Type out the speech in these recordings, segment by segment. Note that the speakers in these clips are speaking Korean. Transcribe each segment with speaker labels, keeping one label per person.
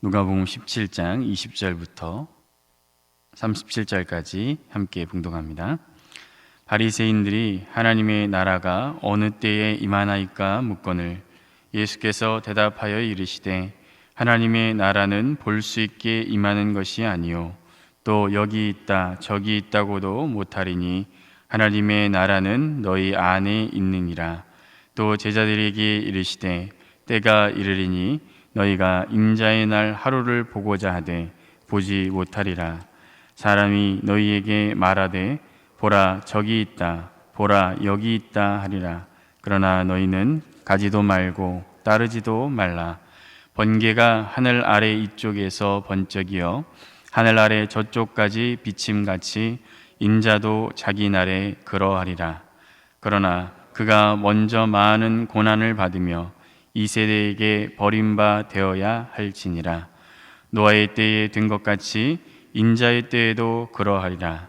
Speaker 1: 누가복음 17장 20절부터 37절까지 함께 봉독합니다. 바리새인들이 하나님의 나라가 어느 때에 임하나이까 묻거늘 예수께서 대답하여 이르시되 하나님의 나라는 볼 수 있게 임하는 것이 아니요 또 여기 있다 저기 있다고도 못하리니 하나님의 나라는 너희 안에 있느니라. 또 제자들에게 이르시되 때가 이르리니 너희가 인자의 날 하루를 보고자 하되 보지 못하리라. 사람이 너희에게 말하되 보라 저기 있다 보라 여기 있다 하리라. 그러나 너희는 가지도 말고 따르지도 말라. 번개가 하늘 아래 이쪽에서 번쩍이어 하늘 아래 저쪽까지 비침같이 인자도 자기 날에 그러하리라. 그러나 그가 먼저 많은 고난을 받으며 이 세대에게 버림바 되어야 할지니라. 노아의 때에 된 것 같이 인자의 때에도 그러하리라.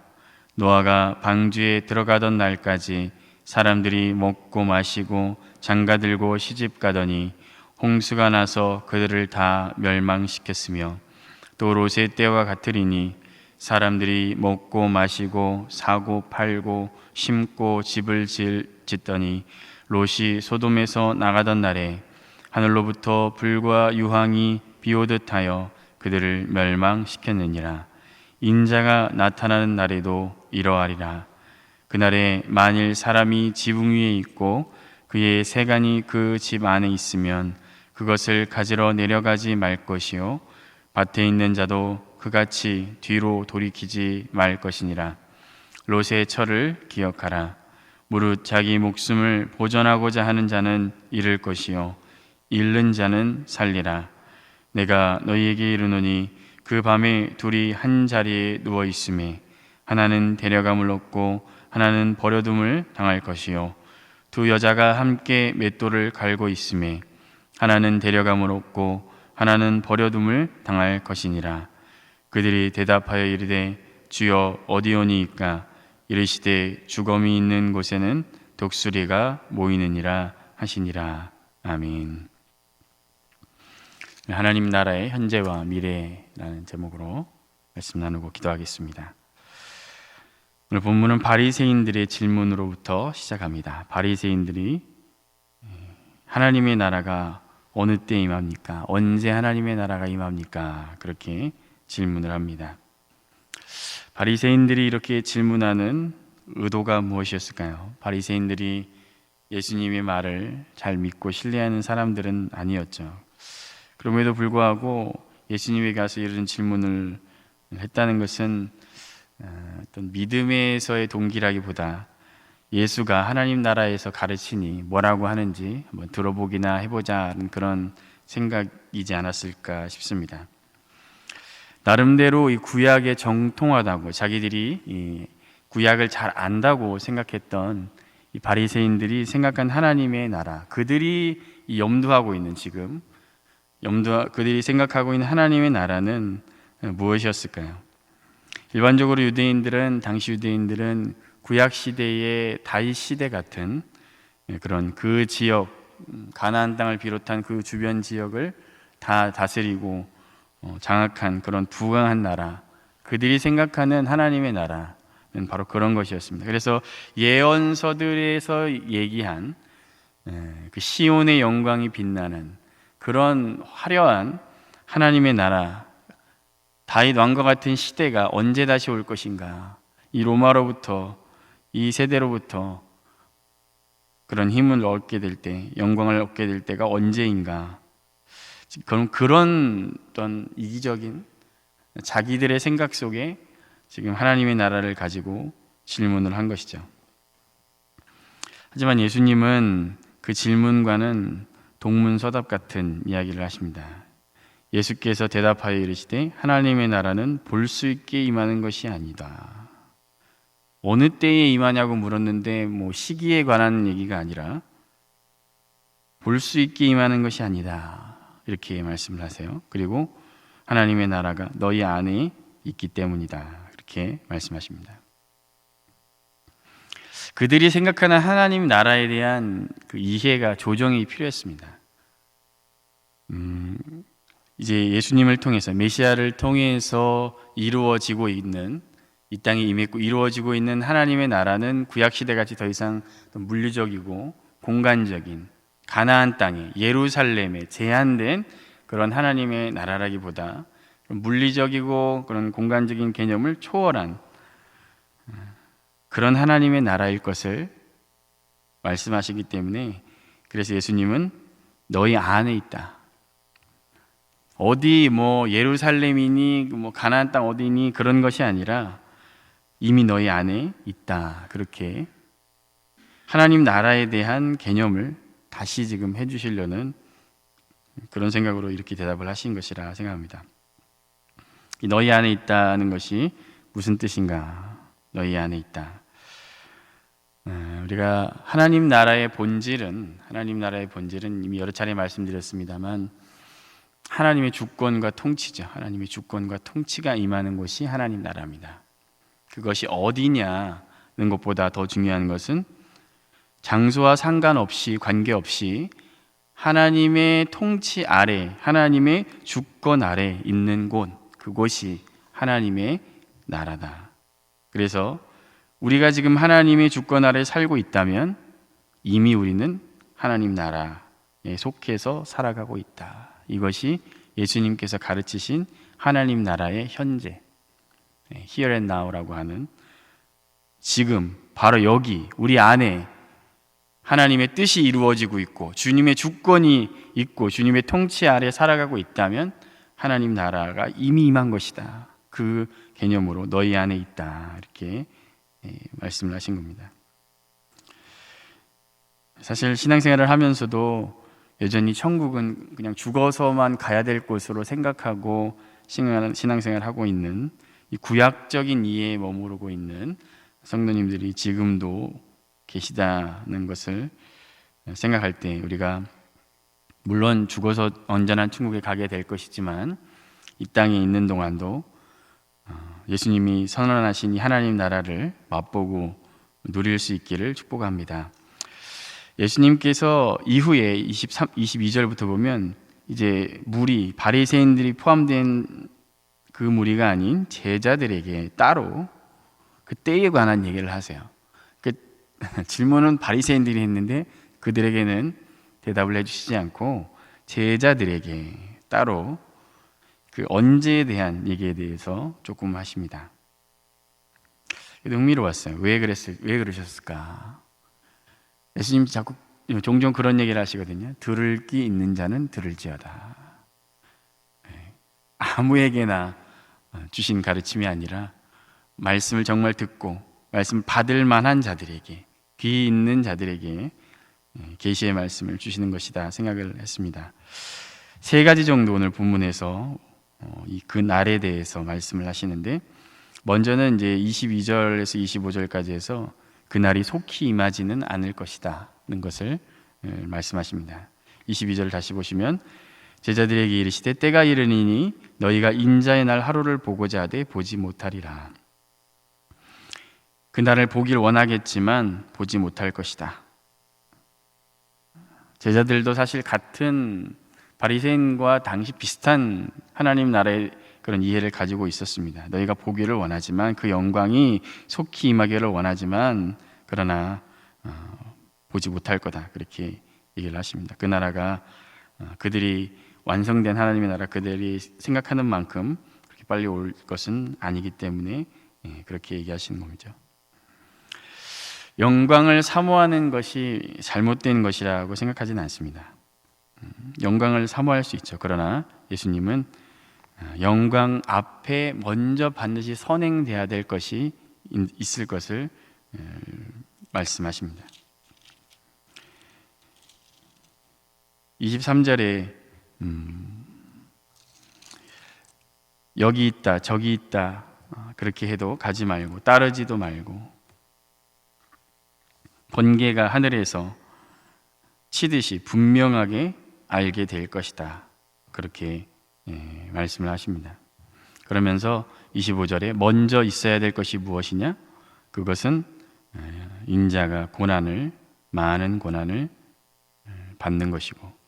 Speaker 1: 노아가 방주에 들어가던 날까지 사람들이 먹고 마시고 장가들고 시집가더니 홍수가 나서 그들을 다 멸망시켰으며 또 롯의 때와 같으리니 사람들이 먹고 마시고 사고 팔고 심고 집을 짓더니 롯이 소돔에서 나가던 날에 하늘로부터 불과 유황이 비오듯 하여 그들을 멸망시켰느니라. 인자가 나타나는 날에도 이러하리라. 그날에 만일 사람이 지붕 위에 있고 그의 세간이 그 집 안에 있으면 그것을 가지러 내려가지 말 것이요 밭에 있는 자도 그같이 뒤로 돌이키지 말 것이니라. 롯의 철을 기억하라. 무릇 자기 목숨을 보전하고자 하는 자는 잃을 것이요 잃는 자는 살리라. 내가 너희에게 이르노니 그 밤에 둘이 한 자리에 누워 있음에 하나는 데려감을 얻고 하나는 버려둠을 당할 것이요 두 여자가 함께 맷돌을 갈고 있음에 하나는 데려감을 얻고 하나는 버려둠을 당할 것이니라. 그들이 대답하여 이르되 주여 어디오니이까? 이르시되 주검이 있는 곳에는 독수리가 모이느니라 하시니라. 아멘. 하나님 나라의 현재와 미래라는 제목으로 말씀 나누고 기도하겠습니다. 오늘 본문은 바리새인들의 질문으로부터 시작합니다. 바리새인들이 하나님의 나라가 어느 때 임합니까? 언제 하나님의 나라가 임합니까? 그렇게 질문을 합니다. 바리새인들이 이렇게 질문하는 의도가 무엇이었을까요? 바리새인들이 예수님의 말을 잘 믿고 신뢰하는 사람들은 아니었죠. 그럼에도 불구하고 예수님에게 가서 이런 질문을 했다는 것은 어떤 믿음에서의 동기라기보다 예수가 하나님 나라에서 가르치니 뭐라고 하는지 한번 들어보기나 해보자는 그런 생각이지 않았을까 싶습니다. 나름대로 이 구약에 정통하다고 자기들이 이 구약을 잘 안다고 생각했던 이 바리새인들이 생각한 하나님의 나라, 그들이 염두하고 있는 그들이 생각하고 있는 하나님의 나라는 무엇이었을까요? 일반적으로 당시 유대인들은 구약 시대의 다윗 시대 같은 그런 그 지역, 가나안 땅을 비롯한 그 주변 지역을 다 다스리고 장악한 그런 부강한 나라, 그들이 생각하는 하나님의 나라는 바로 그런 것이었습니다. 그래서 예언서들에서 얘기한 그 시온의 영광이 빛나는 그런 화려한 하나님의 나라, 다윗 왕과 같은 시대가 언제 다시 올 것인가? 이 로마로부터, 이 세대로부터 그런 힘을 얻게 될 때, 영광을 얻게 될 때가 언제인가? 그런 어떤 이기적인 자기들의 생각 속에 지금 하나님의 나라를 가지고 질문을 한 것이죠. 하지만 예수님은 그 질문과는 동문서답 같은 이야기를 하십니다. 예수께서 대답하여 이르시되 하나님의 나라는 볼 수 있게 임하는 것이 아니다. 어느 때에 임하냐고 물었는데 시기에 관한 얘기가 아니라 볼 수 있게 임하는 것이 아니다, 이렇게 말씀을 하세요. 그리고 하나님의 나라가 너희 안에 있기 때문이다, 이렇게 말씀하십니다. 그들이 생각하는 하나님 나라에 대한 그 이해가 조정이 필요했습니다. 이제 예수님을 통해서, 메시아를 통해서 이루어지고 있는, 이 땅에 임했고 이루어지고 있는 하나님의 나라는 구약시대같이 더 이상 물리적이고 공간적인 가나안 땅에, 예루살렘에 제한된 그런 하나님의 나라라기보다 물리적이고 그런 공간적인 개념을 초월한 그런 하나님의 나라일 것을 말씀하시기 때문에, 그래서 예수님은 너희 안에 있다. 어디 뭐 예루살렘이니 뭐 가나안 땅 어디니 그런 것이 아니라 이미 너희 안에 있다. 그렇게 하나님 나라에 대한 개념을 다시 지금 해주시려는 그런 생각으로 이렇게 대답을 하신 것이라 생각합니다. 이 너희 안에 있다는 것이 무슨 뜻인가? 너희 안에 있다. 우리가 하나님 나라의 본질은 이미 여러 차례 말씀드렸습니다만 하나님의 주권과 통치죠. 하나님의 주권과 통치가 임하는 곳이 하나님 나라입니다. 그것이 어디냐는 것보다 더 중요한 것은 장소와 상관없이, 관계없이 하나님의 통치 아래, 하나님의 주권 아래 있는 곳, 그곳이 하나님의 나라다. 그래서 우리가 지금 하나님의 주권 아래 살고 있다면 이미 우리는 하나님 나라에 속해서 살아가고 있다. 이것이 예수님께서 가르치신 하나님 나라의 현재, here and now라고 하는, 지금 바로 여기 우리 안에 하나님의 뜻이 이루어지고 있고 주님의 주권이 있고 주님의 통치 아래 살아가고 있다면 하나님 나라가 이미 임한 것이다. 그 개념으로 너희 안에 있다. 이렇게 말씀을 하신 겁니다. 사실 신앙생활을 하면서도 여전히 천국은 그냥 죽어서만 가야 될 곳으로 생각하고 신앙생활을 하고 있는, 이 구약적인 이해에 머무르고 있는 성도님들이 지금도 계시다는 것을 생각할 때, 우리가 물론 죽어서 언제나 천국에 가게 될 것이지만 이 땅에 있는 동안도 예수님이 선언하신 이 하나님 나라를 맛보고 누릴 수 있기를 축복합니다. 예수님께서 이후에 22절부터 보면 이제 무리, 바리새인들이 포함된 그 무리가 아닌 제자들에게 따로 그 때에 관한 얘기를 하세요. 그 질문은 바리새인들이 했는데 그들에게는 대답을 해주시지 않고 제자들에게 따로 그 언제에 대한 얘기에 대해서 조금 하십니다. 흥미로웠어요. 왜 그러셨을까? 예수님 자꾸 종종 그런 얘기를 하시거든요. 들을 귀 있는 자는 들을지어다. 아무에게나 주신 가르침이 아니라 말씀을 정말 듣고 말씀을 받을 만한 자들에게, 귀 있는 자들에게 계시의 말씀을 주시는 것이다 생각을 했습니다. 세 가지 정도 오늘 본문에서 그 날에 대해서 말씀을 하시는데, 먼저는 이제 22절에서 25절까지 해서 그날이 속히 임하지는 않을 것이다는 것을 말씀하십니다. 22절을 다시 보시면 제자들에게 이르시되 때가 이르니니 너희가 인자의 날 하루를 보고자 하되 보지 못하리라. 그날을 보길 원하겠지만 보지 못할 것이다. 제자들도 사실 같은 바리새인과 당시 비슷한 하나님 나라의 그런 이해를 가지고 있었습니다. 너희가 보기를 원하지만, 그 영광이 속히 임하기를 원하지만 그러나 보지 못할 거다. 그렇게 얘기를 하십니다. 그 나라가 그들이 완성된 하나님의 나라, 그들이 생각하는 만큼 그렇게 빨리 올 것은 아니기 때문에 그렇게 얘기하시는 겁니다. 영광을 사모하는 것이 잘못된 것이라고 생각하지는 않습니다. 영광을 사모할 수 있죠. 그러나 예수님은 영광 앞에 먼저 반드시 선행돼야 될 것이 있을 것을 말씀하십니다. 23절에 여기 있다 저기 있다 그렇게 해도 가지 말고 따르지도 말고 번개가 하늘에서 치듯이 분명하게 알게 될 것이다. 그렇게 말씀을 하십니다. 그러면서 25절에 먼저 있어야 될 것이 무엇이냐? 그것은 인자가 많은 고난을 받는 것이고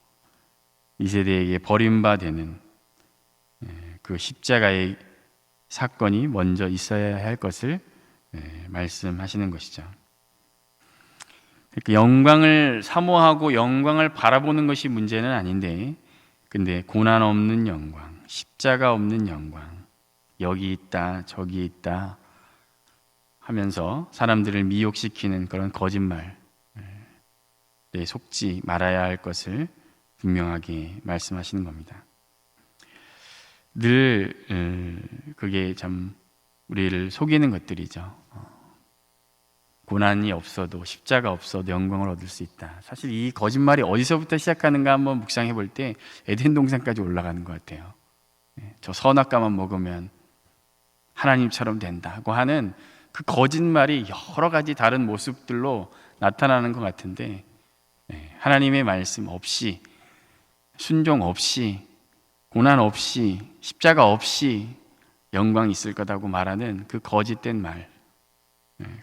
Speaker 1: 이 세대에게 버림받는 그 십자가의 사건이 먼저 있어야 할 것을 말씀하시는 것이죠. 그러니까 영광을 사모하고 영광을 바라보는 것이 문제는 아닌데, 근데 고난 없는 영광, 십자가 없는 영광, 여기 있다 저기 있다 하면서 사람들을 미혹시키는 그런 거짓말에 속지 말아야 할 것을 분명하게 말씀하시는 겁니다. 늘 그게 참 우리를 속이는 것들이죠. 고난이 없어도, 십자가 없어도 영광을 얻을 수 있다. 사실 이 거짓말이 어디서부터 시작하는가 한번 묵상해 볼 때 에덴 동산까지 올라가는 것 같아요. 저 선악과만 먹으면 하나님처럼 된다고 하는 그 거짓말이 여러 가지 다른 모습들로 나타나는 것 같은데, 하나님의 말씀 없이, 순종 없이, 고난 없이, 십자가 없이 영광이 있을 거다고 말하는 그 거짓된 말,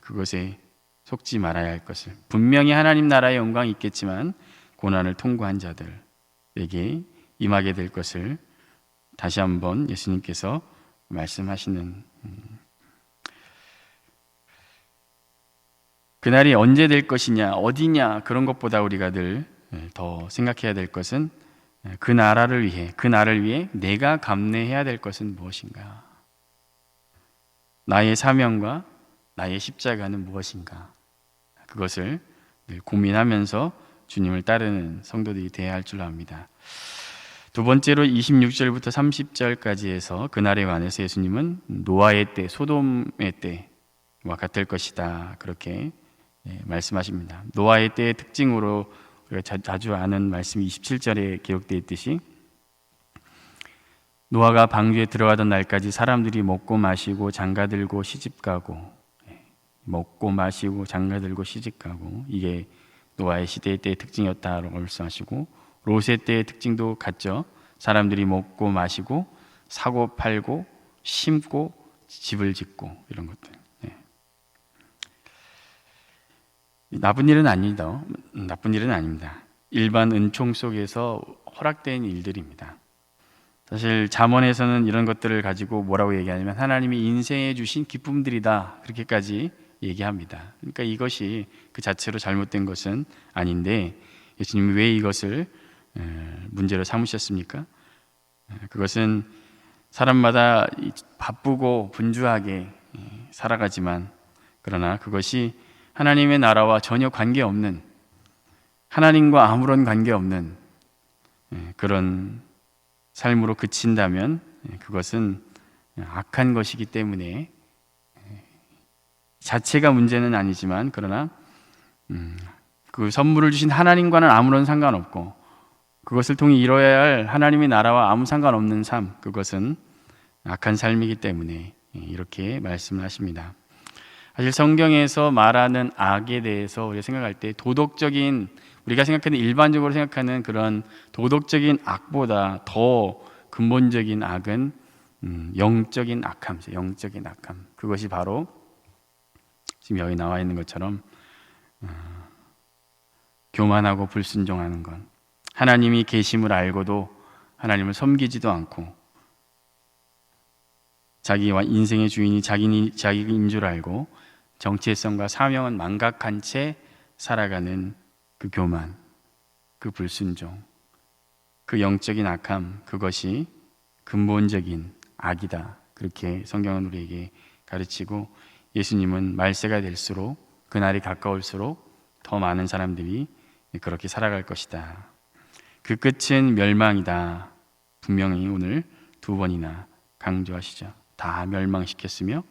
Speaker 1: 그것에 속지 말아야 할 것을, 분명히 하나님 나라의 영광이 있겠지만 고난을 통과한 자들에게 임하게 될 것을 다시 한번 예수님께서 말씀하시는, 그날이 언제 될 것이냐, 어디냐, 그런 것보다 우리가 늘 더 생각해야 될 것은 그 나라를 위해, 그 나라를 위해 내가 감내해야 될 것은 무엇인가? 나의 사명과 나의 십자가는 무엇인가? 그것을 늘 고민하면서 주님을 따르는 성도들이 되어야 할 줄 압니다. 두 번째로 26절부터 30절까지 해서 그날에 관해서 예수님은 노아의 때, 소돔의 때와 같을 것이다, 그렇게 말씀하십니다. 노아의 때의 특징으로 우리가 자주 아는 말씀이 27절에 기록되어 있듯이, 노아가 방주에 들어가던 날까지 사람들이 먹고 마시고 장가들고 시집가고, 먹고 마시고 장가들고 시집가고, 이게 노아의 시대의 때의 특징이었다고 말씀하시고, 롯의 때의 특징도 같죠. 사람들이 먹고 마시고 사고 팔고 심고 집을 짓고 이런 것들. 나쁜 일은 아니다. 나쁜 일은 아닙니다. 일반 은총 속에서 허락된 일들입니다. 사실 잠언에서는 이런 것들을 가지고 뭐라고 얘기하냐면 하나님이 인생에 주신 기쁨들이다, 그렇게까지 얘기합니다. 그러니까 이것이 그 자체로 잘못된 것은 아닌데, 예수님이 왜 이것을 문제로 삼으셨습니까? 그것은 사람마다 바쁘고 분주하게 살아가지만, 그러나 그것이 하나님의 나라와 전혀 관계없는, 하나님과 아무런 관계없는 그런 삶으로 그친다면 그것은 악한 것이기 때문에, 자체가 문제는 아니지만, 그러나 그 선물을 주신 하나님과는 아무런 상관없고, 그것을 통해 이뤄야 할 하나님의 나라와 아무 상관없는 삶, 그것은 악한 삶이기 때문에 이렇게 말씀을 하십니다. 사실 성경에서 말하는 악에 대해서 우리가 생각할 때 도덕적인, 우리가 생각하는, 일반적으로 생각하는 그런 도덕적인 악보다 더 근본적인 악은 영적인 악함이죠. 영적인 악함. 그것이 바로 지금 여기 나와 있는 것처럼 교만하고 불순종하는 것, 하나님이 계심을 알고도 하나님을 섬기지도 않고, 자기와 인생의 주인이 자기인 줄 알고 정체성과 사명은 망각한 채 살아가는 그 교만, 그 불순종, 그 영적인 악함, 그것이 근본적인 악이다, 그렇게 성경은 우리에게 가르치고, 예수님은 말세가 될수록, 그날이 가까울수록 더 많은 사람들이 그렇게 살아갈 것이다, 그 끝은 멸망이다, 분명히 오늘 두 번이나 강조하시죠. 다 멸망시켰으며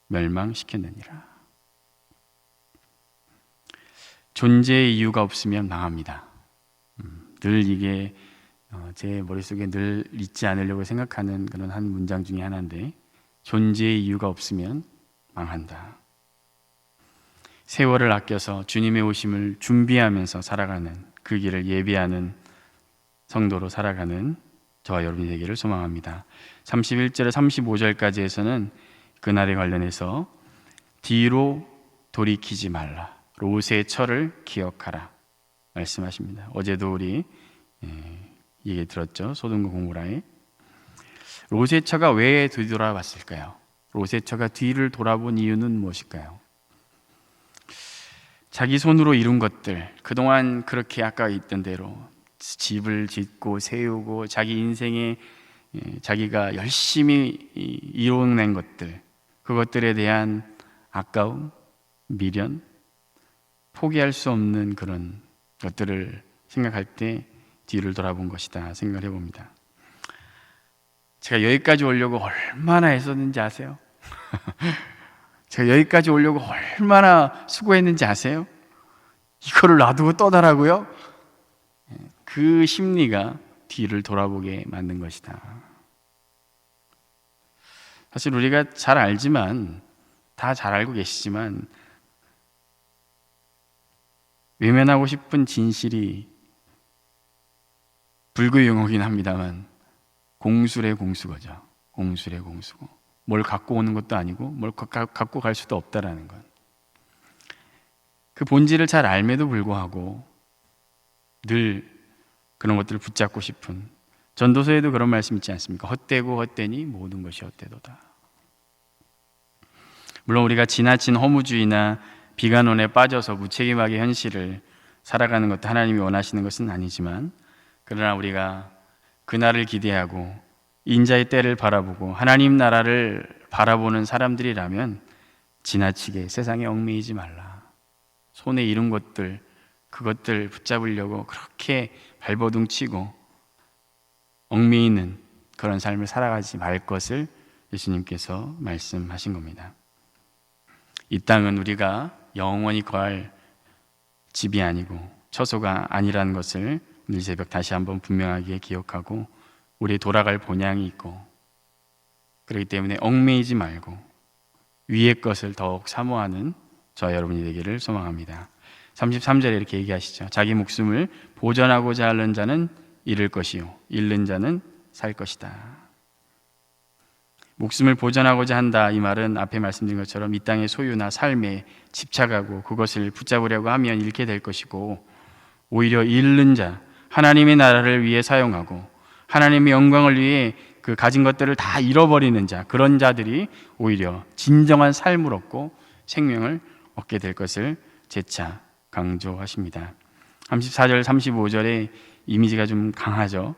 Speaker 1: 멸망시켰느니라. 존재의 이유가 없으면 망합니다. 늘 이게 제 머릿속에 늘 잊지 않으려고 생각하는 그런 한 문장 중에 하나인데, 존재의 이유가 없으면 망한다. 세월을 아껴서 주님의 오심을 준비하면서 살아가는, 그 길을 예비하는 성도로 살아가는 저와 여러분이 되기를 소망합니다. 31절에 35절까지 해서는 그날에 관련해서 뒤로 돌이키지 말라, 롯의 철을 기억하라 말씀하십니다. 어제도 우리 얘기 들었죠. 소돔과 고모라에 롯의 처가 왜 뒤돌아봤을까요? 롯의 처가 뒤를 돌아본 이유는 무엇일까요? 자기 손으로 이룬 것들, 그동안 그렇게 아까 있던 대로 집을 짓고 세우고 자기 인생에 자기가 열심히 이뤄낸 것들, 그것들에 대한 아까움, 미련, 포기할 수 없는 그런 것들을 생각할 때 뒤를 돌아본 것이다 생각을 해봅니다. 제가 여기까지 오려고 얼마나 애썼는지 아세요? 제가 여기까지 오려고 얼마나 수고했는지 아세요? 이거를 놔두고 떠나라고요? 그 심리가 뒤를 돌아보게 만든 것이다. 사실 우리가 잘 알지만, 다 잘 알고 계시지만 외면하고 싶은 진실이 불구용어긴 합니다만 공술의 공수거죠. 공술의 공수고, 뭘 갖고 오는 것도 아니고 뭘 갖고 갈 수도 없다라는 것. 그 본질을 잘 알매도 불구하고 늘 그런 것들을 붙잡고 싶은, 전도서에도 그런 말씀 있지 않습니까? 헛되고 헛되니 모든 것이 헛되도다. 물론 우리가 지나친 허무주의나 비관론에 빠져서 무책임하게 현실을 살아가는 것도 하나님이 원하시는 것은 아니지만, 그러나 우리가 그날을 기대하고 인자의 때를 바라보고 하나님 나라를 바라보는 사람들이라면 지나치게 세상에 얽매이지 말라. 손에 이룬 것들, 그것들 붙잡으려고 그렇게 발버둥 치고 얽매이는 그런 삶을 살아가지 말 것을 예수님께서 말씀하신 겁니다. 이 땅은 우리가 영원히 거할 집이 아니고 처소가 아니라는 것을 오늘 새벽 다시 한번 분명하게 기억하고, 우리 돌아갈 본향이 있고, 그렇기 때문에 얽매이지 말고 위의 것을 더욱 사모하는 저와 여러분이 되기를 소망합니다. 33절에 이렇게 얘기하시죠. 자기 목숨을 보전하고자 하는 자는 잃을 것이요 잃는 자는 살 것이다. 목숨을 보전하고자 한다, 이 말은 앞에 말씀드린 것처럼 이 땅의 소유나 삶에 집착하고 그것을 붙잡으려고 하면 잃게 될 것이고, 오히려 잃는 자, 하나님의 나라를 위해 사용하고 하나님의 영광을 위해 그 가진 것들을 다 잃어버리는 자, 그런 자들이 오히려 진정한 삶을 얻고 생명을 얻게 될 것을 재차 강조하십니다. 34절 35절의 이미지가 좀 강하죠.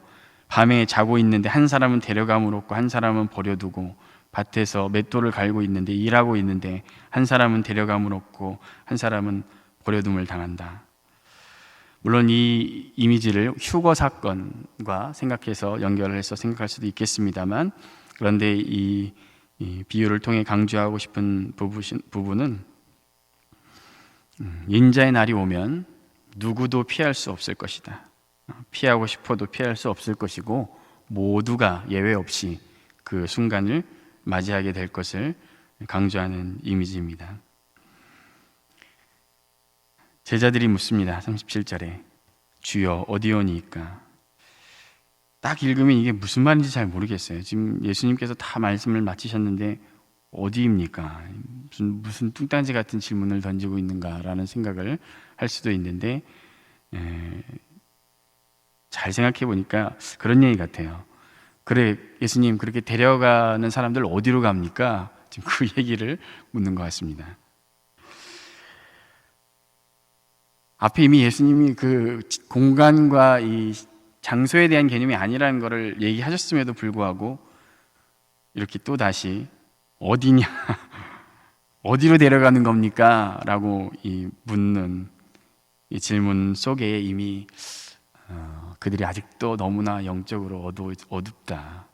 Speaker 1: 밤에 자고 있는데 한 사람은 데려감을 얻고 한 사람은 버려두고, 밭에서 맷돌을 갈고 있는데 일하고 있는데 한 사람은 데려감을 얻고 한 사람은 버려둠을 당한다. 물론 이 이미지를 휴거 사건과 생각해서 연결을 해서 생각할 수도 있겠습니다만, 그런데 이 비유를 통해 강조하고 싶은 부분은 인자의 날이 오면 누구도 피할 수 없을 것이다. 피하고 싶어도 피할 수 없을 것이고 모두가 예외 없이 그 순간을 맞이하게 될 것을 강조하는 이미지입니다. 제자들이 묻습니다. 37절에 주여 어디오니이까? 딱 읽으면 이게 무슨 말인지 잘 모르겠어요. 지금 예수님께서 다 말씀을 마치셨는데 어디입니까? 무슨 뚱딴지 같은 질문을 던지고 있는가라는 생각을 할 수도 있는데, 잘 생각해 보니까 그런 얘기 같아요. 그래, 예수님 그렇게 데려가는 사람들 어디로 갑니까? 지금 그 얘기를 묻는 것 같습니다. 앞에 이미 예수님이 그 공간과 이 장소에 대한 개념이 아니라는 것을 얘기하셨음에도 불구하고 이렇게 또 다시 어디냐, 어디로 데려가는 겁니까? 라고 묻는 이 질문 속에 이미 그들이 아직도 너무나 영적으로 어둡다.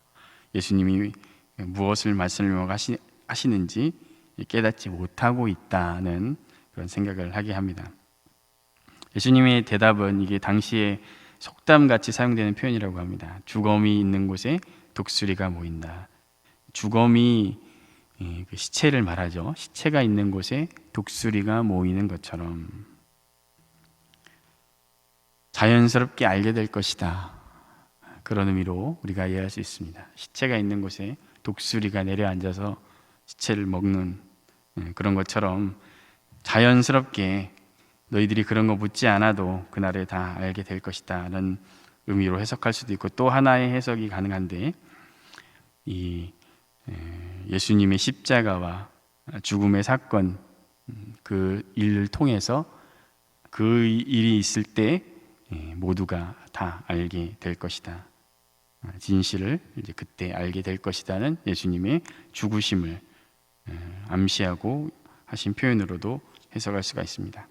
Speaker 1: 예수님이 무엇을 말씀하시는지 깨닫지 못하고 있다는 그런 생각을 하게 합니다. 예수님의 대답은 이게 당시에 속담같이 사용되는 표현이라고 합니다. 주검이 있는 곳에 독수리가 모인다. 주검이 그 시체를 말하죠. 시체가 있는 곳에 독수리가 모이는 것처럼 자연스럽게 알게 될 것이다. 그런 의미로 우리가 이해할 수 있습니다. 시체가 있는 곳에 독수리가 내려앉아서 시체를 먹는 그런 것처럼 자연스럽게 너희들이 그런 거 묻지 않아도 그날에 다 알게 될 것이다 라는 의미로 해석할 수도 있고, 또 하나의 해석이 가능한데, 이 예수님의 십자가와 죽음의 사건, 그 일을 통해서 그 일이 있을 때 모두가 다 알게 될 것이다. 진실을 이제 그때 알게 될 것이다는 예수님의 죽으심을 암시하고 하신 표현으로도 해석할 수가 있습니다.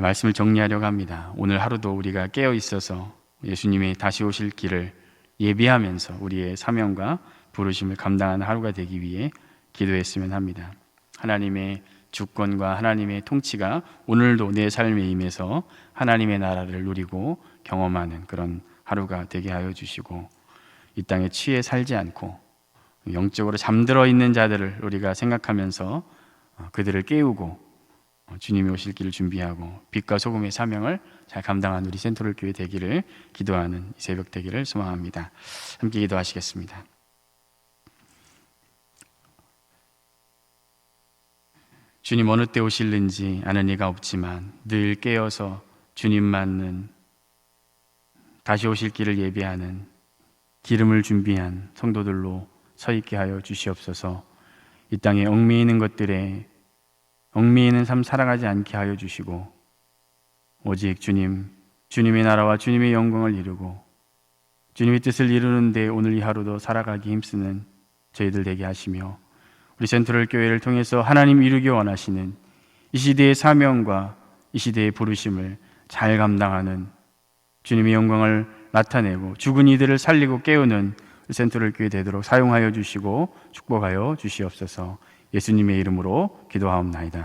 Speaker 1: 말씀을 정리하려고 합니다. 오늘 하루도 우리가 깨어 있어서 예수님의 다시 오실 길을 예비하면서 우리의 사명과 부르심을 감당하는 하루가 되기 위해 기도했으면 합니다. 하나님의 주권과 하나님의 통치가 오늘도 내 삶에 임해서 하나님의 나라를 누리고 경험하는 그런 하루가 되게 하여 주시고, 이 땅에 취해 살지 않고 영적으로 잠들어 있는 자들을 우리가 생각하면서 그들을 깨우고 주님이 오실 길을 준비하고 빛과 소금의 사명을 잘 감당한 우리 센트럴 교회 되기를 기도하는 이 새벽 되기를 소망합니다. 함께 기도하시겠습니다. 주님, 어느 때 오실는지 아는 이가 없지만 늘 깨어서 주님 맞는 다시 오실 길을 예비하는 기름을 준비한 성도들로 서 있게 하여 주시옵소서. 이 땅에 얽매이는 것들에 얽매이는 삶 살아가지 않게 하여 주시고, 오직 주님의 나라와 주님의 영광을 이루고 주님의 뜻을 이루는데 오늘 이 하루도 살아가기 힘쓰는 저희들 되게 하시며, 우리 센트럴 교회를 통해서 하나님 이루기 원하시는 이 시대의 사명과 이 시대의 부르심을 잘 감당하는 주님의 영광을 나타내고 죽은 이들을 살리고 깨우는 센트럴 교회 되도록 사용하여 주시고 축복하여 주시옵소서. 예수님의 이름으로 기도하옵나이다.